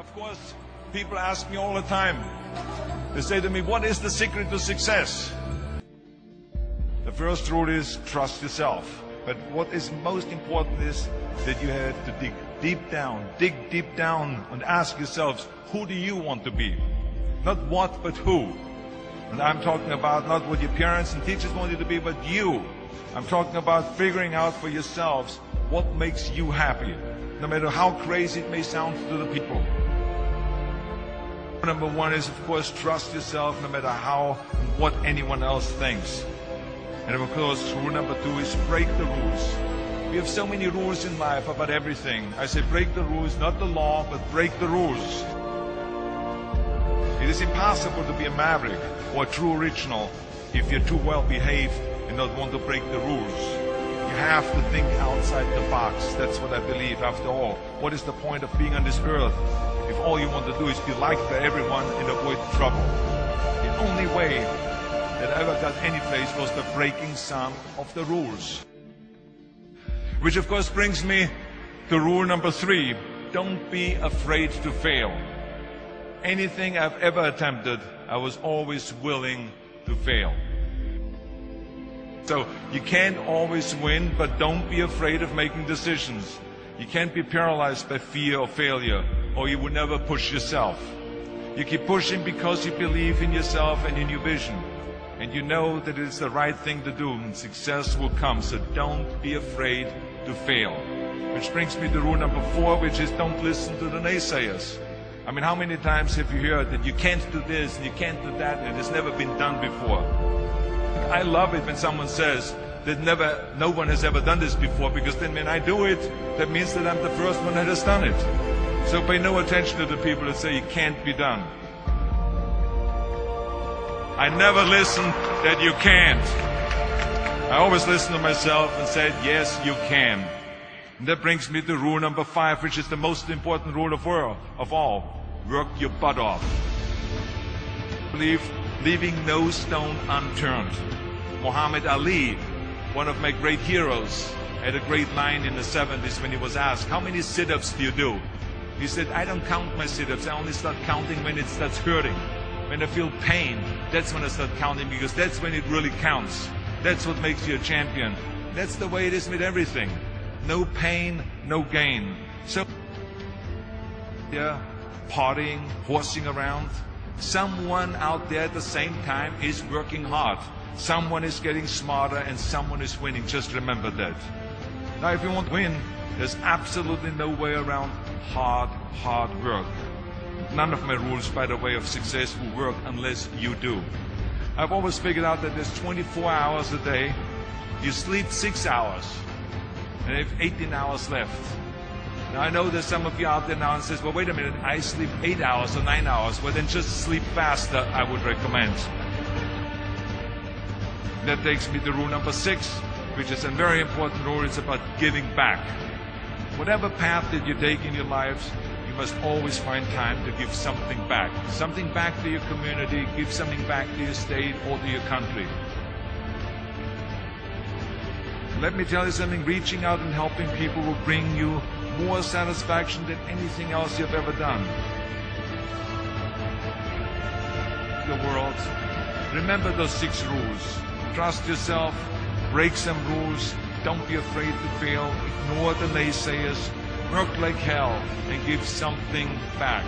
Of course, people ask me all the time. They say to me, what is the secret to success? The first rule is trust yourself. But what is most important is that you have to dig deep down and ask yourselves, who do you want to be? Not what, but who. And I'm talking about not what your parents and teachers want you to be, but you. I'm talking about figuring out for yourselves what makes you happy, no matter how crazy it may sound to the people. Number one is, of course, trust yourself no matter how and what anyone else thinks. And of course, rule number two is break the rules. We have so many rules in life about everything. I say break the rules, not the law, but break the rules. It is impossible to be a maverick or a true original if you're too well behaved and not want to break the rules. You have to think outside the box. That's what I believe. After all, what is the point of being on this earth if all you want to do is be liked by everyone and avoid trouble? The only way that I ever got any place was the breaking some of the rules. Which of course brings me to rule number three. Don't be afraid to fail. Anything I've ever attempted, I was always willing to fail. So you can't always win, but don't be afraid of making decisions. You can't be paralyzed by fear of failure, or you will never push yourself. You keep pushing because you believe in yourself and in your vision. And you know that it's the right thing to do, and success will come. So don't be afraid to fail. Which brings me to rule number four, which is don't listen to the naysayers. I mean, how many times have you heard that you can't do this and you can't do that and it's never been done before? I love it when someone says that no one has ever done this before, because then when I do it, that means that I'm the first one that has done it. So pay no attention to the people that say it can't be done. I never listen that you can't. I always listen to myself and said, yes, you can. And that brings me to rule number five, which is the most important rule of all. Work your butt off. Leaving no stone unturned. Muhammad Ali, one of my great heroes, had a great line in the 70s when he was asked, how many sit-ups do you do? He said, I don't count my sit-ups. I only start counting when it starts hurting. When I feel pain, that's when I start counting, because that's when it really counts. That's what makes you a champion. That's the way it is with everything. No pain, no gain. So, yeah, partying, horsing around. Someone out there at the same time is working hard. Someone is getting smarter and someone is winning. Just remember that. Now, if you want to win, there's absolutely no way around hard work. None of my rules, by the way, of success will work unless you do. I've always figured out that there's 24 hours a day. You sleep 6 hours, and you have 18 hours left. Now, I know there's some of you out there now and says, well, wait a minute, I sleep 8 hours or 9 hours. Well, then just sleep faster, I would recommend. That takes me to rule number 6, which is a very important rule. It's about giving back. Whatever path that you take in your lives, you must always find time to give something back. Something back to your community, give something back to your state or to your country. Let me tell you something, reaching out and helping people will bring you more satisfaction than anything else you've ever done. The world. Remember those 6 rules. Trust yourself, break some rules, don't be afraid to fail, ignore the naysayers, work like hell, and give something back.